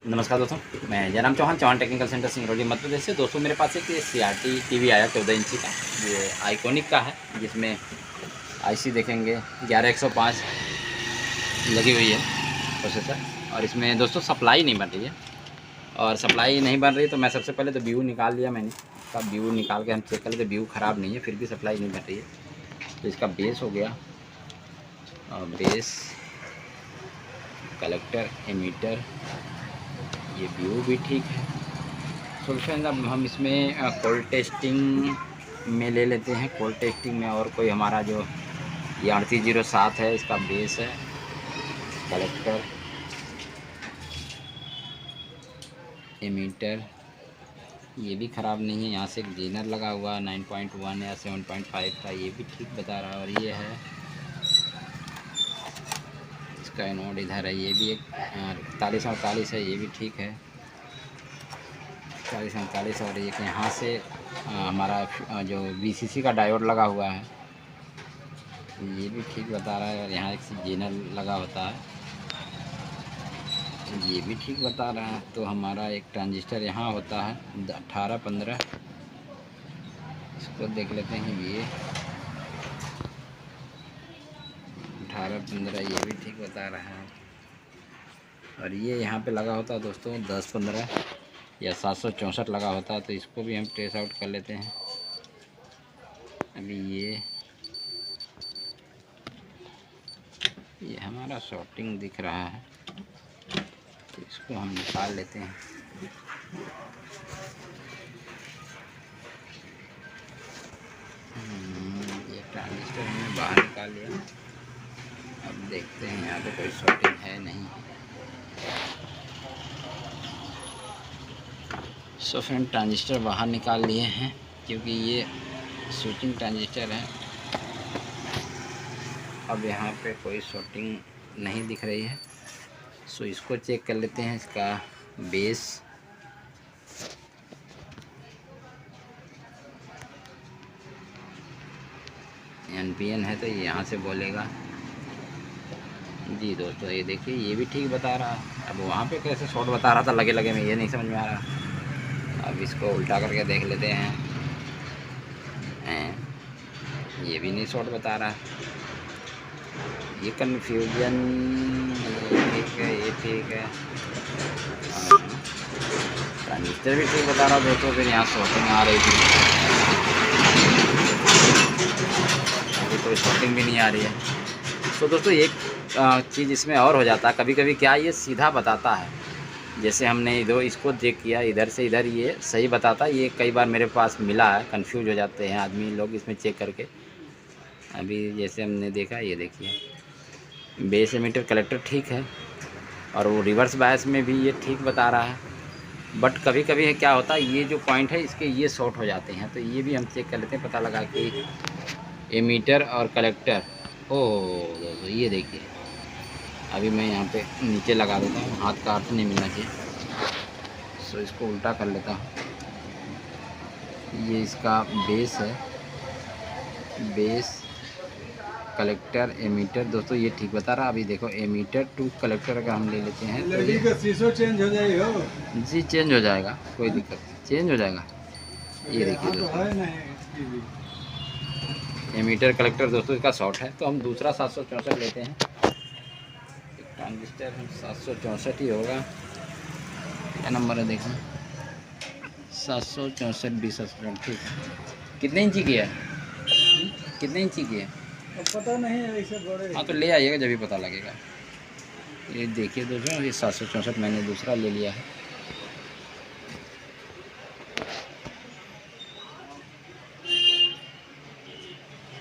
नमस्कार दोस्तों, मैं जयराम चौहान, चौहान टेक्निकल सेंटर सिंगरौली मध्य प्रदेश से। दोस्तों मेरे पास एक CRT टीवी आया 14 इंची का। ये आइकॉनिक का है, जिसमें IC देखेंगे 11105 लगी हुई है प्रोसेसर। और इसमें दोस्तों सप्लाई नहीं बन रही है। और सप्लाई नहीं बन रही है तो मैं सबसे पहले तो व्यू निकाल लिया मैंने। इसका व्यू निकाल के हम चेक कर लेते, व्यू ख़राब नहीं है, फिर भी सप्लाई नहीं बन रही है। तो इसका बेस हो गया, और बेस, कलेक्टर, एमीटर, ये व्यू भी ठीक है। तो फ्रेंड्स, अब हम इसमें कोल्ड टेस्टिंग में ले लेते हैं। कोल्ड टेस्टिंग में और कोई हमारा जो ये 3807 है, इसका बेस है, कलेक्टर, एमीटर, ये भी ख़राब नहीं है। यहाँ से एक जेनर लगा हुआ 9.1 या 7.5 का, ये भी ठीक बता रहा है। और ये है इसका एनोड इधर है, ये भी एक 4148 है, ये भी ठीक है 4148। और एक यहाँ से हमारा जो VCC का डायोड लगा हुआ है, ये भी ठीक बता रहा है। और यहाँ एक जेनर लगा होता है, ये भी ठीक बता रहा है। तो हमारा एक ट्रांजिस्टर यहाँ होता है 1815, इसको देख लेते हैं। ये 1815, ये भी ठीक बता रहा है। और ये यहाँ पे लगा होता है दोस्तों 1015 या 764 लगा होता है। तो इसको भी हम ट्रेस आउट कर लेते हैं। अभी ये हमारा शॉर्टिंग दिख रहा है, तो इसको हम निकाल लेते हैं। ये ट्रांजिस्टर हमने बाहर निकाल लिया। अब देखते हैं, यहाँ पे कोई शॉर्टिंग है नहीं। सो फ्रेंड, ट्रांजिस्टर बाहर निकाल लिए हैं, क्योंकि ये स्विचिंग ट्रांजिस्टर है। अब यहाँ पे कोई शॉर्टिंग नहीं दिख रही है। सो इसको चेक कर लेते हैं। इसका बेस, NPN है, तो ये यहाँ से बोलेगा जी। दोस्तों ये देखिए, ये भी ठीक बता रहा है। अब वहाँ पे कैसे शॉर्ट बता रहा था लगे लगे में, ये नहीं समझ में आ रहा। अब इसको उल्टा करके देख लेते हैं। ये भी नहीं शॉर्ट बता रहा। ये कन्फ्यूजन, ये ठीक है, ये ठीक है। ट्रांजिस्टर भी ठीक बता रहा दोस्तों, फिर यहाँ शॉर्टिंग आ रही थी, अभी कोई शॉर्टिंग भी नहीं आ रही है। तो दोस्तों एक चीज़ इसमें और हो जाता है, कभी कभी क्या ये सीधा बताता है। जैसे हमने इधर इसको चेक किया, इधर से इधर ये सही बताता है। ये कई बार मेरे पास मिला है, कंफ्यूज हो जाते हैं आदमी लोग इसमें चेक करके। अभी जैसे हमने देखा, ये देखिए बेस, एमीटर, कलेक्टर ठीक है। और वो रिवर्स बायस में भी ये ठीक बता रहा है। बट कभी कभी क्या होता है, ये जो पॉइंट है इसके ये शॉर्ट हो जाते हैं। तो ये भी हम चेक कर लेते हैं, पता लगा कि एमीटर और कलेक्टर। ओह दोस्तों ये देखिए, अभी मैं यहाँ पे नीचे लगा देता हूँ, हाथ का अर्थ नहीं मिलना चाहिए। सो इसको उल्टा कर लेता हूँ। ये इसका बेस है, बेस, कलेक्टर, एमीटर। दोस्तों ये ठीक बता रहा। अभी देखो, एमीटर टू कलेक्टर का हम ले लेते हैं, तो ये शीशो चेंज हो जाएगा जी, चेंज हो जाएगा, कोई दिक्कत नहीं, चेंज हो जाएगा। ये देखिए दोस्तों, एमीटर, कलेक्टर दोस्तों इसका शॉर्ट है। तो हम दूसरा 764 लेते हैं। ट्रांजिस्टर 764 ही होगा, क्या नंबर है देखो, 764 20 ठीक है। कितने इंची की है, कितने इंची की है पता नहीं है, ऐसे बड़े। हाँ, तो ले आइएगा जब भी पता लगेगा। ये देखिए दोस्तों, ये 764 मैंने दूसरा ले लिया है।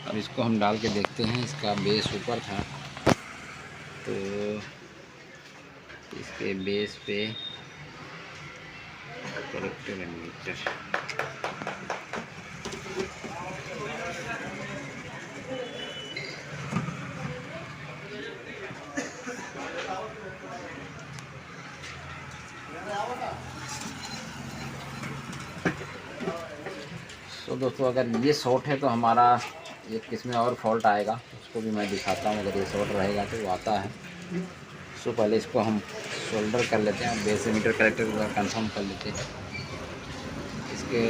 अब इसको हम डाल के देखते हैं। इसका बेस ऊपर था, तो इसके बेस पे कलेक्टर, एमीटर, तो दोस्तों अगर ये शॉर्ट है तो हमारा ये किस में और फॉल्ट आएगा, उसको भी मैं दिखाता हूँ। अगर ये शॉर्ट रहेगा तो वो आता है। सो पहले इसको हम सोल्डर कर लेते हैं, बेस एमीटर कलेक्टर का कंफर्म कर लेते हैं इसके।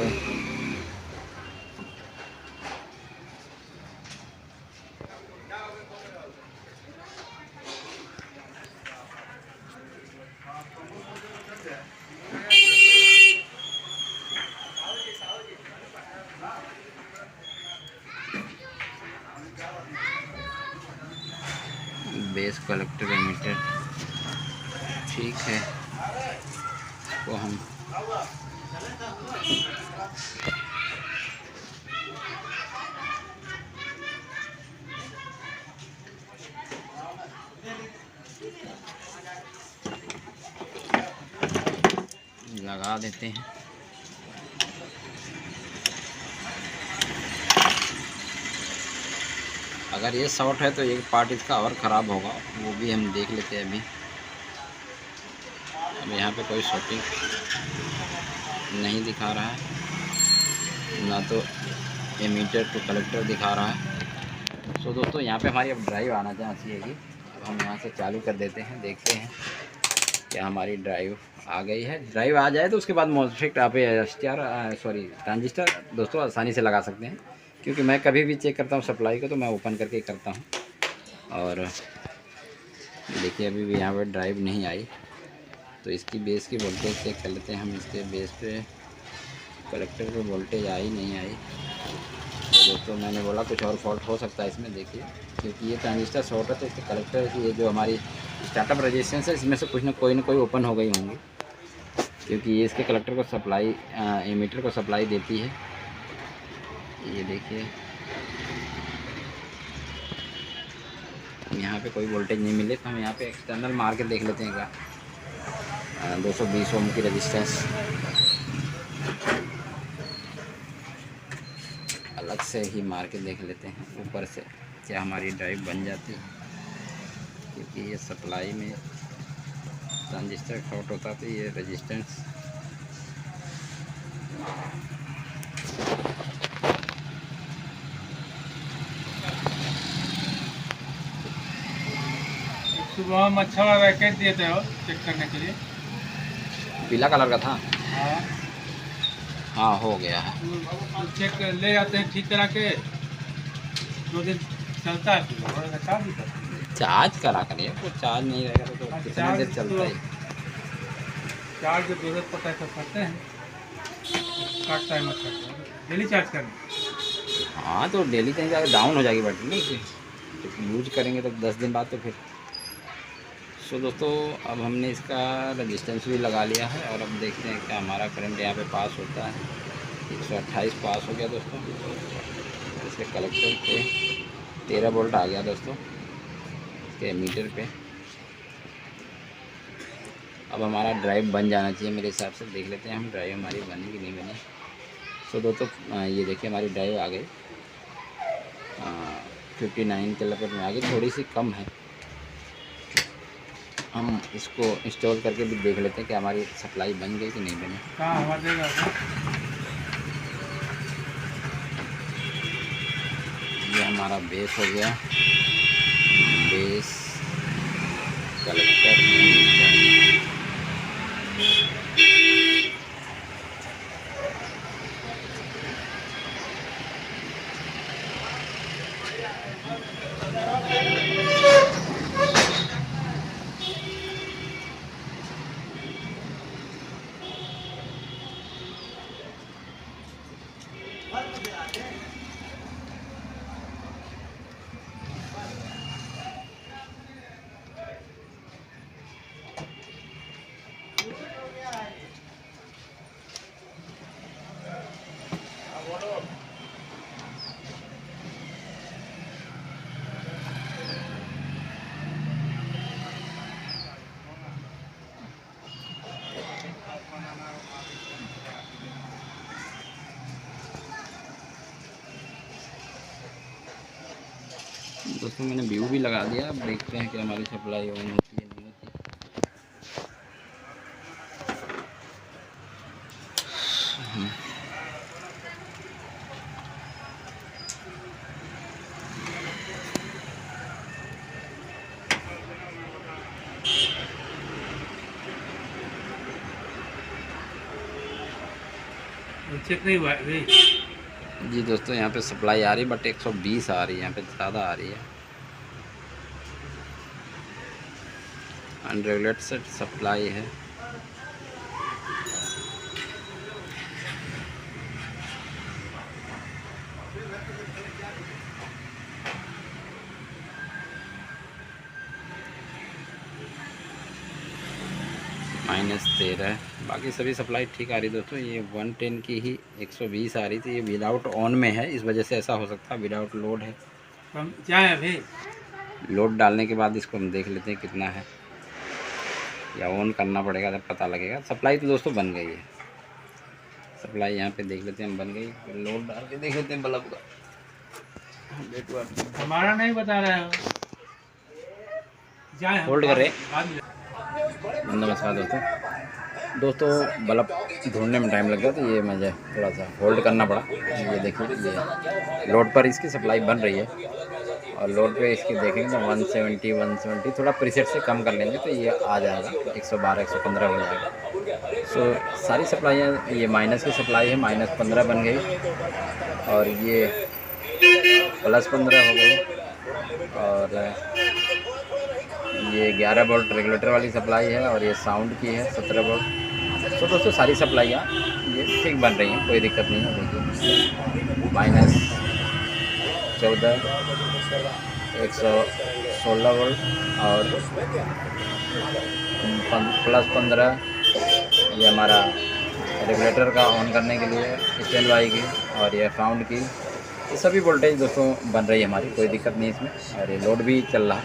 बेस कलेक्टर एमीटर ठीक है, तो हम लगा देते हैं। अगर ये शॉर्ट है तो एक पार्ट इसका और ख़राब होगा, वो भी हम देख लेते हैं अभी। अब यहाँ पे कोई शॉर्टिंग नहीं दिखा रहा है, ना तो एमीटर टू कलेक्टर दिखा रहा है। सो दोस्तों यहाँ पे हमारी अब ड्राइव आना चाहिए। अब हम यहाँ से चालू कर देते हैं, देखते हैं क्या हमारी ड्राइव आ गई है। ड्राइव आ जाए तो उसके बाद मॉस्फेट आप ट्रांजिस्टर दोस्तों आसानी से लगा सकते हैं, क्योंकि मैं कभी भी चेक करता हूँ सप्लाई को तो मैं ओपन करके करता हूँ। और देखिए अभी भी यहाँ पर ड्राइव नहीं आई, तो इसकी बेस की वोल्टेज चेक कर लेते हैं हम। इसके बेस पे कलेक्टर पे वोल्टेज आई नहीं आई, तो दोस्तों मैंने बोला कुछ और फॉल्ट हो सकता है इसमें। देखिए क्योंकि ये ट्रांजिस्टर शॉर्ट है तो इसके कलेक्टर की ये जो हमारी स्टार्टअप रेजिस्टेंस है इसमें से कुछ ना कोई ओपन हो गई होंगी, क्योंकि ये इसके कलेक्टर को सप्लाई एमीटर को सप्लाई देती है। ये देखिए यहाँ पे कोई वोल्टेज नहीं मिले, तो हम यहाँ पे एक्सटर्नल मार के देख लेते हैं क्या 220 ओम की रेजिस्टेंस अलग से ही मार के देख लेते हैं ऊपर से, क्या हमारी ड्राइव बन जाती है। क्योंकि ये सप्लाई में ट्रांजिस्टर शॉर्ट होता तो ये रेजिस्टेंस सुबह हम अच्छा रैकेट दिए थे और चेक करने के लिए। पीला कलर का था। हाँ हाँ हो गया है। तो चेक ले आते हैं ठीक करा के, 2 दिन चलता है फिर चार्ज भी करते हैं। चार्ज करा करिए, वो चार्ज नहीं रहेगा तो कितना देर चलता है। चार्ज जब जरूरत पड़ता है तो करते हैं, काटता है मत करते हैं, डेली चार्ज करना। हाँ तो डेली कहीं जाकर डाउन हो जाएगी बैटरी नहीं, तो यूज करेंगे तो 10 दिन बाद तो फिर। सो दोस्तों अब हमने इसका रजिस्टेंस भी लगा लिया है, और अब देखते हैं क्या हमारा करंट यहाँ पे पास होता है। 128 पास हो गया दोस्तों। इसके कलेक्टर पे 13 वोल्ट आ गया दोस्तों, इसके मीटर पे। अब हमारा ड्राइव बन जाना चाहिए मेरे हिसाब से। देख लेते हैं हम ड्राइव हमारी बनी कि नहीं बनी। सो दोस्तों ये देखिए हमारी ड्राइव आ गई 59 के लगभग में आ गई, थोड़ी सी कम है। हम इसको इंस्टॉल करके भी देख लेते हैं कि हमारी सप्लाई बन गई कि नहीं बनी। कहाँ हवा देगा? ये हमारा बेस हो गया, बेस कलेक्टर दोस्तों मैंने व्यू भी लगा दिया। अब देखते हैं कि हमारी सप्लाई ऑन होती है नहीं होती। चेक नहीं हुआ है अभी। जी दोस्तों, यहाँ पे सप्लाई आ रही है बट 120 आ रही है, यहाँ पे ज़्यादा आ रही है। अनरेगुलेटेड सप्लाई है। -13, बाकी सभी सप्लाई ठीक आ रही दोस्तों। ये 110 की ही 120 आ रही थी। ये विदाउट ऑन में है, इस वजह से ऐसा हो सकता है। विदाउट लोड है। कम क्या है अभी? लोड डालने के बाद इसको हम देख लेते हैं कितना है, या ऑन करना पड़ेगा तब पता लगेगा। सप्लाई तो दोस्तों बन गई है। सप्लाई यहाँ पे देख लेते हैं हम बन गई। लोड डाल के देख लेते हैं बल्ब का। हमारा नहीं बता रहा है। जाए हम होल्ड कर रहे। बाद में। नमस्कार दोस्तों, बल्ब ढूंढने में टाइम लग गया तो ये मुझे थोड़ा सा होल्ड करना पड़ा। ये देखिए, ये लोड पर इसकी सप्लाई बन रही है, और लोड पे इसकी देखेंगे तो 170 थोड़ा प्रीसेट से कम कर लेंगे तो ये आ जाएगा 112 115 हो जाएगा। सो सारी सप्लाइयाँ, ये माइनस की सप्लाई है, -15 बन गई, और ये +15 हो गई, और ये 11 वोल्ट रेगुलेटर वाली सप्लाई है, और ये साउंड की है 17 वोल्ट। तो दोस्तों सारी सप्लाइयाँ ये ठीक बन रही हैं, कोई दिक्कत नहीं है। देखिए, -14 116 वोल्ट, और +15 ये हमारा रेगुलेटर का ऑन करने के लिए स्टैंड बाई की, और ये साउंड की। ये सभी वोल्टेज दोस्तों बन रही है हमारी, कोई दिक्कत नहीं इसमें। और ये लोड भी चल रहा है,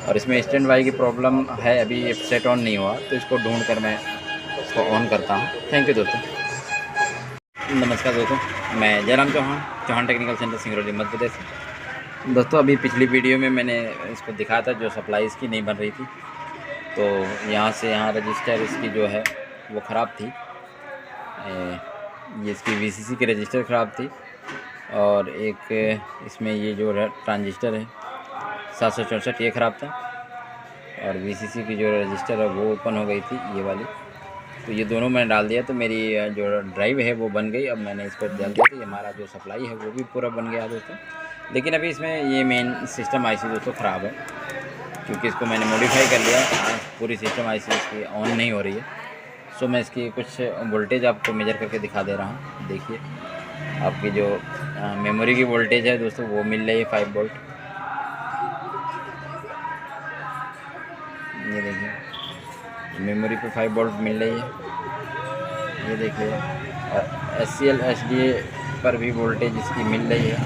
और इसमें स्टैंड बाई की प्रॉब्लम है, अभी सेट ऑन नहीं हुआ, तो इसको ढूंढ कर मैं इसको ऑन करता हूँ। थैंक यू दोस्तों। नमस्कार दोस्तों, मैं जयराम चौहान टेक्निकल सेंटर सिंगरौली मध्य प्रदेश। दोस्तों अभी पिछली वीडियो में मैंने इसको दिखाया था, जो सप्लाई इसकी नहीं बन रही थी, तो यहाँ से यहाँ रजिस्टर इसकी जो है वो ख़राब थी। ये इसकी VCC की रजिस्टर ख़राब थी, और एक इसमें ये जो ट्रांजिस्टर है 764 ये ख़राब था, और VCC की जो रजिस्टर है वो ओपन हो गई थी, ये वाली। तो ये दोनों मैंने डाल दिया, तो मेरी जो ड्राइव है वो बन गई। अब मैंने इसको डाल दिया, तो ये हमारा जो सप्लाई है वो भी पूरा बन गया दोस्तों। लेकिन अभी इसमें ये मेन सिस्टम IC दोस्तों ख़राब है, क्योंकि इसको मैंने मॉडिफाई कर लिया। पूरी सिस्टम IC इसकी ऑन नहीं हो रही है। सो मैं इसकी कुछ वोल्टेज आपको मेजर करके दिखा दे रहा हूँ। देखिए, आपकी जो मेमोरी की वोल्टेज है दोस्तों वो मिल रही है 5 वोल्ट। ये देखिए, मेमोरी पे 5 वोल्ट मिल रही है, ये देखिए। और SCL SDA पर भी वोल्टेज इसकी मिल रही है।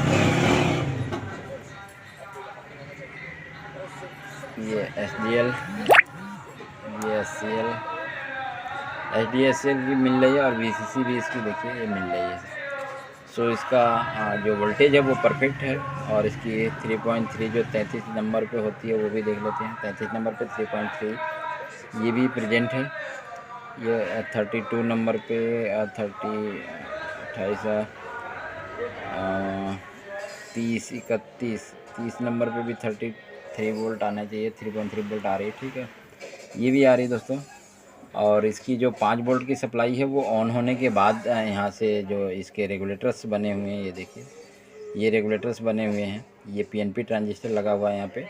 ये SDL, ये SCL SDA SCL भी मिल रही है, और VCC भी इसकी देखिए ये मिल रही है। सो इसका जो वोल्टेज है वो परफेक्ट है, और इसकी 3.3 जो 33 नंबर पे होती है वो भी देख लेते हैं। 33 नंबर पे 3.3 ये भी प्रेजेंट है। ये 32 नंबर पे 30 नंबर पे भी 33 वोल्ट आना चाहिए। 3.3 वोल्ट आ रही है, ठीक है, ये भी आ रही है दोस्तों। और इसकी जो 5 वोल्ट की सप्लाई है वो ऑन होने के बाद यहाँ से जो इसके रेगुलेटर्स बने हुए हैं, ये देखिए, ये रेगुलेटर्स बने हुए हैं। ये PNP ट्रांजिस्टर लगा हुआ है, यहाँ पे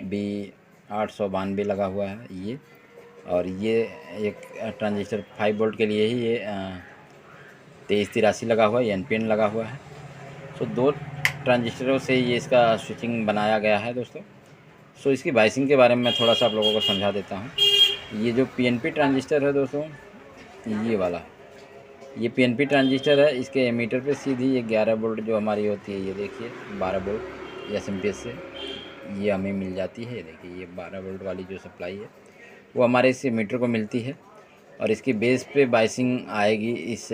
B892 लगा हुआ है ये। और ये एक ट्रांजिस्टर 5 वोल्ट के लिए ही ये 2383 लगा हुआ है, NPN लगा हुआ है। सो 2 ट्रांजिस्टरों से ये इसका स्विचिंग बनाया गया है दोस्तों। सो इसकी वाइसिंग के बारे में मैं थोड़ा सा आप लोगों को समझा देता हूँ। ये जो PNP ट्रांजिस्टर है दोस्तों, ये वाला, ये PNP ट्रांजिस्टर है। इसके एमीटर पे सीधी ये 11 वोल्ट जो हमारी होती है, ये देखिए 12 वोल्ट SMPS से ये हमें मिल जाती है। ये देखिए, ये 12 वोल्ट वाली जो सप्लाई है वो हमारे इस मीटर को मिलती है, और इसकी बेस पे वाइसिंग आएगी इस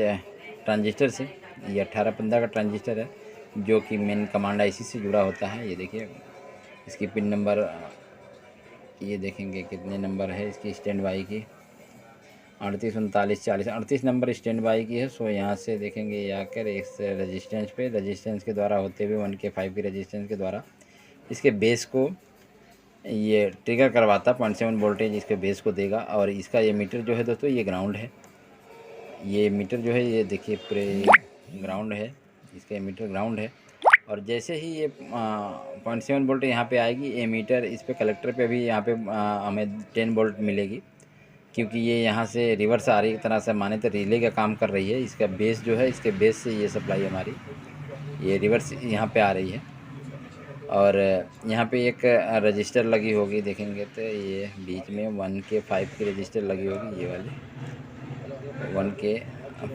ट्रांजिस्टर से। ये 1815 का ट्रांजिस्टर है, जो कि मेन कमांड IC से जुड़ा होता है। ये देखिए, इसकी पिन नंबर ये देखेंगे कितने नंबर है इसकी स्टैंड बाई की, 38 39 40 38 नंबर स्टैंड बाई की है। सो यहाँ से देखेंगे ये आकर इस रजिस्टेंस के द्वारा होते हुए 1K5 की रजिस्टेंस के द्वारा इसके बेस को ये ट्रिगर करवाता। 0.7 वोल्टेज इसके बेस को देगा। और इसका ये मीटर जो है दोस्तों, ये ग्राउंड है, ये मीटर जो है ये देखिए पूरे ग्राउंड है, इसका मीटर ग्राउंड है। और जैसे ही ये 0.7 वोल्ट यहाँ पे आएगी, ये मीटर इस पे कलेक्टर पे भी यहाँ पे हमें 10 वोल्ट मिलेगी, क्योंकि ये यहाँ से रिवर्स आ रही, एक तरह से माने तो रिले का काम कर रही है। इसका बेस जो है, इसके बेस से ये सप्लाई हमारी ये रिवर्स यहाँ पे आ रही है। और यहाँ पे एक रजिस्टर लगी होगी, देखेंगे तो ये बीच में 1K 5 की रजिस्टर लगी होगी, ये वाली 1K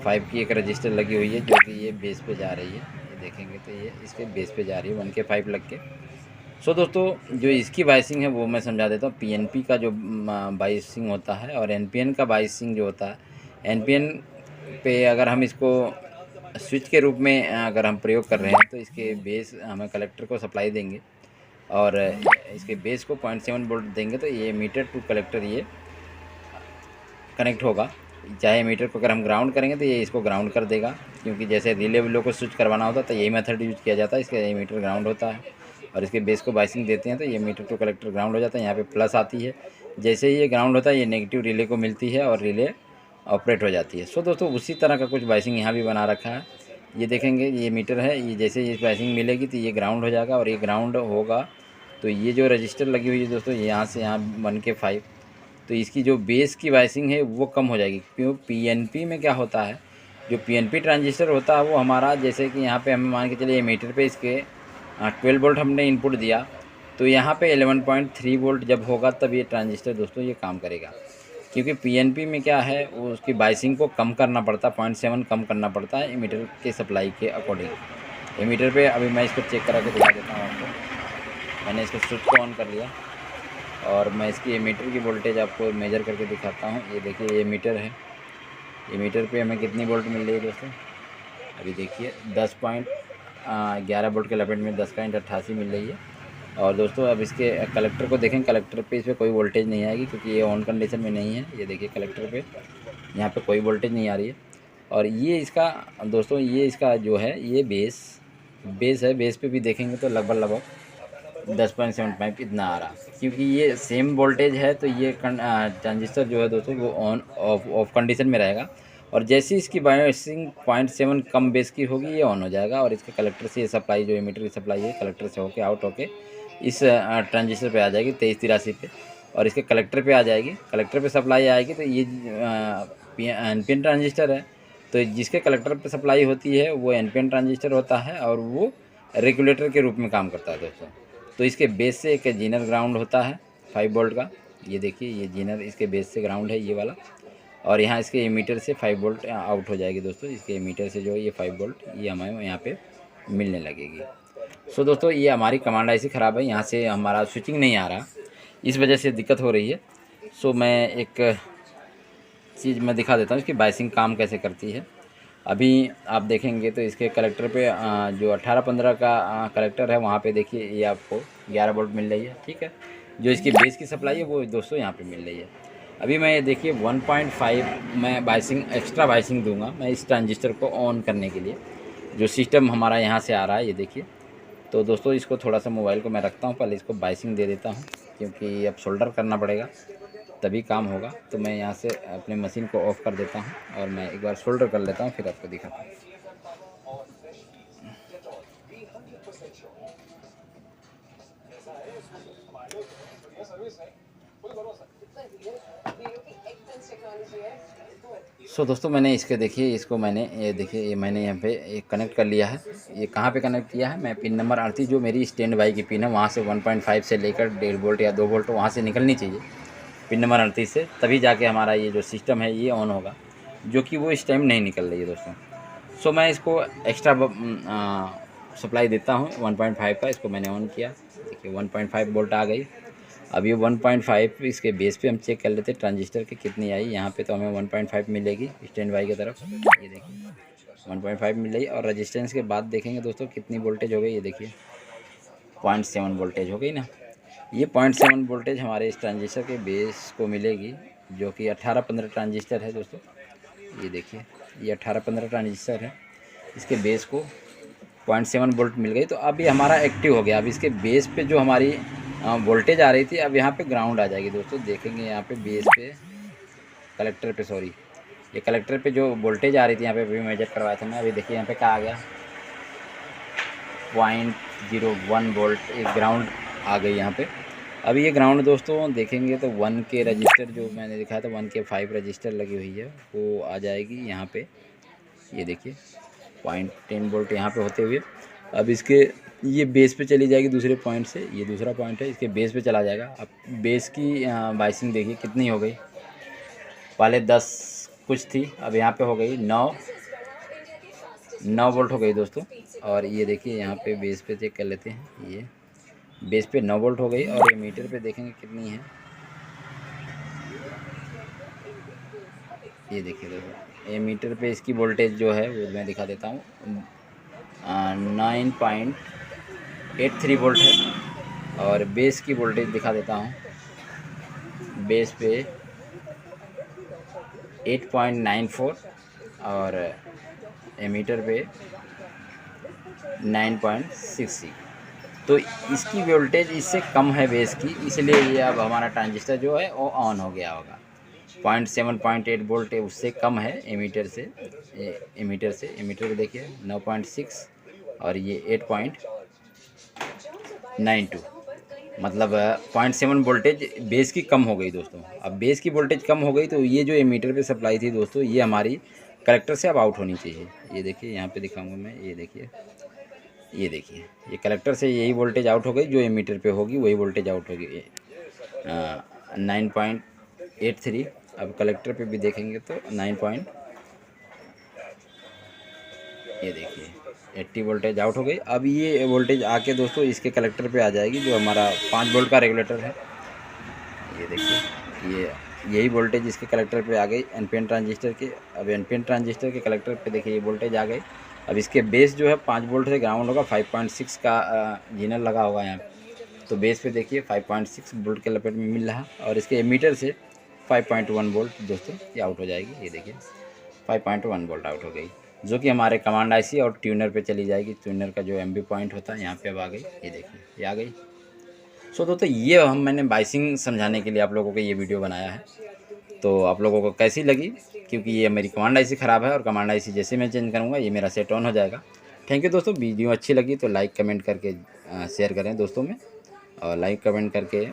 5 की एक रजिस्टर लगी हुई है, जो कि ये बेस पे जा रही है। ये देखेंगे तो ये इसके बेस पे जा रही है 1K 5 लग के। सो दोस्तों, जो इसकी बाइसिंग है वो मैं समझा देता हूँ। PNP का जो बाइसिंग होता है और NPN का बाइसिंग जो होता है, NPN पे अगर हम इसको स्विच के रूप में अगर हम प्रयोग कर रहे हैं तो इसके बेस हमें कलेक्टर को सप्लाई देंगे, और इसके बेस को 0.7 वोल्ट देंगे, तो ये मीटर टू कलेक्टर ये कनेक्ट होगा। चाहे मीटर को अगर हम ग्राउंड करेंगे तो ये इसको ग्राउंड कर देगा, क्योंकि जैसे रिले विलो को स्विच करवाना होता है तो यही मेथड यूज किया जाता है। इसका ये मीटर ग्राउंड होता है और इसके बेस को बाइसिंग देते हैं तो ये मीटर टू कलेक्टर ग्राउंड हो जाता है। यहाँ पे प्लस आती है, जैसे ही ये ग्राउंड होता है ये नेगेटिव रिले को मिलती है और रिले ऑपरेट हो जाती है। सो दोस्तों, उसी तरह का कुछ बाइसिंग यहाँ भी बना रखा है। ये देखेंगे, ये मीटर है, ये जैसे ये बाइसिंग मिलेगी तो ये ग्राउंड हो जाएगा, और ये ग्राउंड होगा तो ये जो रजिस्टर लगी हुई है दोस्तों, यहाँ से यहाँ 1K 5, तो इसकी जो बेस की बाइसिंग है वो कम हो जाएगी। क्यों? PNP में क्या होता है, जो PNP ट्रांजिस्टर होता है वो हमारा, जैसे कि यहाँ पे हमें मान के चलिए मीटर पे इसके 12 वोल्ट हमने इनपुट दिया, तो यहाँ पे 11.3 वोल्ट जब होगा तब ये ट्रांजिस्टर दोस्तों ये काम करेगा। क्योंकि PNP में क्या है, वो उसकी बाइसिंग को कम करना पड़ता है, 0.7 कम करना पड़ता है मीटर के सप्लाई के अकॉर्डिंग। ये मीटर पे अभी मैं इसको चेक करा के दिखा देता हूँ आपको। मैंने इसको स्विच को ऑन कर लिया और मैं इसकी ये मीटर की वोल्टेज आपको मेजर करके दिखाता हूँ। ये देखिए, ये मीटर है, ये मीटर पे हमें कितनी वोल्ट मिल रही है दोस्तों, अभी देखिए 10.11 वोल्ट के लपेट में 10.88 मिल रही है। और दोस्तों अब इसके कलेक्टर को देखें, कलेक्टर पे इस पर कोई वोल्टेज नहीं आएगी, क्योंकि ये ऑन कंडीशन में नहीं है। ये देखिए कलेक्टर पे यहाँ पे कोई वोल्टेज नहीं आ रही है। और ये इसका दोस्तों, ये इसका जो है ये बेस है, बेस पे भी देखेंगे तो लगभग 10.75 इतना आ रहा, क्योंकि ये सेम वोल्टेज है। तो ये ट्रांजिस्टर जो है दोस्तों वो ऑन ऑफ कंडीशन में रहेगा, और जैसे इसकी बाइसिंग 0.7 कम बेस की होगी ये ऑन हो जाएगा, और इसके कलेक्टर से ये सप्लाई जो मीटर की सप्लाई है कलेक्टर से होके आउट होके इस ट्रांजिस्टर पे आ जाएगी 2383 पे, और इसके कलेक्टर पे आ जाएगी, कलेक्टर पे सप्लाई आएगी। तो ये NPN ट्रांजिस्टर है, तो जिसके कलेक्टर पे सप्लाई होती है वो NPN ट्रांजिस्टर होता है, और वो रेगुलेटर के रूप में काम करता है दोस्तों। तो इसके बेस से एक जीनर ग्राउंड होता है 5 वोल्ट का, ये देखिए ये जीनर इसके बेस से ग्राउंड है ये वाला, और यहाँ इसके एमीटर से 5 वोल्ट आउट हो जाएगी दोस्तों। इसके एमीटर से जो ये 5 वोल्ट ये हमें यहाँ पे मिलने लगेगी। सो दोस्तों, ये हमारी कमांड ऐसी ख़राब है, यहाँ से हमारा स्विचिंग नहीं आ रहा, इस वजह से दिक्कत हो रही है। सो मैं एक चीज़ मैं दिखा देता हूँ इसकी बाइसिंग काम कैसे करती है। अभी आप देखेंगे तो इसके कलेक्टर पे जो 18-15 का कलेक्टर है वहाँ पे देखिए ये आपको 11 वोल्ट मिल रही है, ठीक है। जो इसकी बेस की सप्लाई है वो दोस्तों यहाँ पे मिल रही है। अभी मैं ये देखिए 1.5 मैं बाइसिंग एक्स्ट्रा बाइसिंग दूंगा मैं इस ट्रांजिस्टर को ऑन करने के लिए, जो सिस्टम हमारा यहाँ से आ रहा है ये देखिए। तो दोस्तों इसको थोड़ा सा मोबाइल को मैं रखता हूँ, पहले इसको बाइसिंग दे देता हूँ, क्योंकि अब सोल्डर करना पड़ेगा तभी काम होगा। तो मैं यहाँ से अपने मशीन को ऑफ़ कर देता हूँ और मैं एक बार सोल्डर कर लेता हूँ, फिर आपको दिखाता हूँ। सो दोस्तों मैंने इसके देखिए इसको मैंने ये देखिए ये मैंने यहाँ पे एक कनेक्ट कर लिया है। ये कहाँ पे कनेक्ट किया है, मैं पिन नंबर 38 जो मेरी स्टैंड बाई की पिन है वहाँ से 1.5 से लेकर 1.5 वोल्ट या 2 वोल्ट वहाँ से निकलनी चाहिए पिन नंबर 38 से, तभी जाके हमारा ये जो सिस्टम है ये ऑन होगा, जो कि वो इस टाइम नहीं निकल रही है दोस्तों। सो मैं इसको एक्स्ट्रा सप्लाई देता हूँ 1.5 का, इसको मैंने ऑन किया, देखिए 1.5 वोल्ट आ गई। अब ये 1.5 इसके बेस पे हम चेक कर लेते हैं ट्रांजिस्टर की कितनी आई। यहाँ पे तो हमें 1.5 मिलेगी स्टैंड बाई की तरफ, ये देखिए 1.5 मिल रही। और रजिस्टेंस के बाद देखेंगे दोस्तों कितनी वोल्टेज हो गई, ये देखिए 0.7 वोल्टेज हो गई ना। ये 0.7 वोल्टेज हमारे इस ट्रांजिस्टर के बेस को मिलेगी, जो कि 18-15 ट्रांजिस्टर है दोस्तों। ये देखिए ये 18-15 ट्रांजिस्टर है, इसके बेस को 0.7 वोल्ट मिल गई। तो अब ये हमारा एक्टिव हो गया। अब इसके बेस पे जो हमारी वोल्टेज आ रही थी अब यहाँ पे ग्राउंड आ जाएगी दोस्तों। देखेंगे यहाँ पे बेस पे कलेक्टर पे ये कलेक्टर पे जो वोल्टेज आ रही थी यहाँ पे अभी मेजर करवाया था मैं, अभी देखिए यहाँ पे क्या आ गया 0.01 वोल्ट, एक ग्राउंड आ गई यहाँ पे। अभी ये ग्राउंड दोस्तों देखेंगे तो 1 के रजिस्टर जो मैंने दिखाया था 1 के 5 रजिस्टर लगी हुई है वो आ जाएगी यहाँ पे। ये देखिए 0.10 वोल्ट यहाँ पे होते हुए अब इसके ये बेस पे चली जाएगी दूसरे पॉइंट से, ये दूसरा पॉइंट है, इसके बेस पे चला जाएगा। अब बेस की बाइसिंग देखिए कितनी हो गई, पहले 10 कुछ थी, अब यहाँ पे हो गई 9 वोल्ट हो गई दोस्तों। और ये देखिए यहाँ पे बेस पे चेक कर लेते हैं, ये बेस पे 9 वोल्ट हो गई। और ये मीटर पे देखेंगे कितनी है, ये देखिए दोस्तों ये मीटर पे इसकी वोल्टेज जो है वो मैं दिखा देता हूँ 9.83 वोल्ट है। और बेस की वोल्टेज दिखा देता हूँ, बेस पे 8.94 और एमीटर पे 9.66। तो इसकी वोल्टेज इससे कम है बेस की, इसलिए ये अब हमारा ट्रांजिस्टर जो है वो ऑन हो गया होगा। 0.7 वोल्ट है, उससे कम है एमीटर से। एमीटर पे देखिए 9.6 और ये 8.92, मतलब 0.7 वोल्टेज बेस की कम हो गई दोस्तों। अब बेस की वोल्टेज कम हो गई तो ये जो एमीटर पे सप्लाई थी दोस्तों ये हमारी कलेक्टर से अब आउट होनी चाहिए। ये देखिए यहाँ पे दिखाऊंगा मैं, ये देखिए ये कलेक्टर से यही वोल्टेज आउट हो गई, जो एमीटर पे होगी वही वोल्टेज आउट होगी 9.83। अब कलेक्टर पे भी देखेंगे तो 9. ये देखिए 80 वोल्टेज आउट हो गई। अब ये वोल्टेज आके दोस्तों इसके कलेक्टर पे आ जाएगी जो हमारा 5 वोल्ट का रेगुलेटर है। ये देखिए यही वोल्टेज इसके कलेक्टर पे आ गई एनपीएन ट्रांजिस्टर के। अब एनपीएन ट्रांजिस्टर के कलेक्टर पे देखिए ये वोल्टेज आ गई। अब इसके बेस जो है 5 वोल्ट से ग्राउंड होगा, 5.6 का जीनर लगा होगा यहाँ, तो बेस पे देखिए 5.6 वोल्ट के लपेट में मिल रहा। और इसके एमीटर से 5.1 वोल्ट दोस्तों ये आउट हो जाएगी। ये देखिए 5.1 वोल्ट आउट हो गई, जो कि हमारे कमांड आईसी और ट्यूनर पे चली जाएगी। ट्यूनर का जो एमबी पॉइंट होता है यहाँ पे अब आ गई, ये देखिए ये आ गई। सो दोस्तों ये मैंने बाइसिंग समझाने के लिए आप लोगों को ये वीडियो बनाया है। तो आप लोगों को कैसी लगी, क्योंकि ये मेरी कमांड आईसी ख़राब है और कमांड आईसी जैसे मैं चेंज करूँगा ये मेरा सेट ऑन हो जाएगा। थैंक यू दोस्तों, वीडियो अच्छी लगी तो लाइक कमेंट करके शेयर करें दोस्तों में, और लाइक कमेंट करके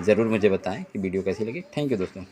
ज़रूर मुझे बताएं कि वीडियो कैसी लगी। थैंक यू दोस्तों।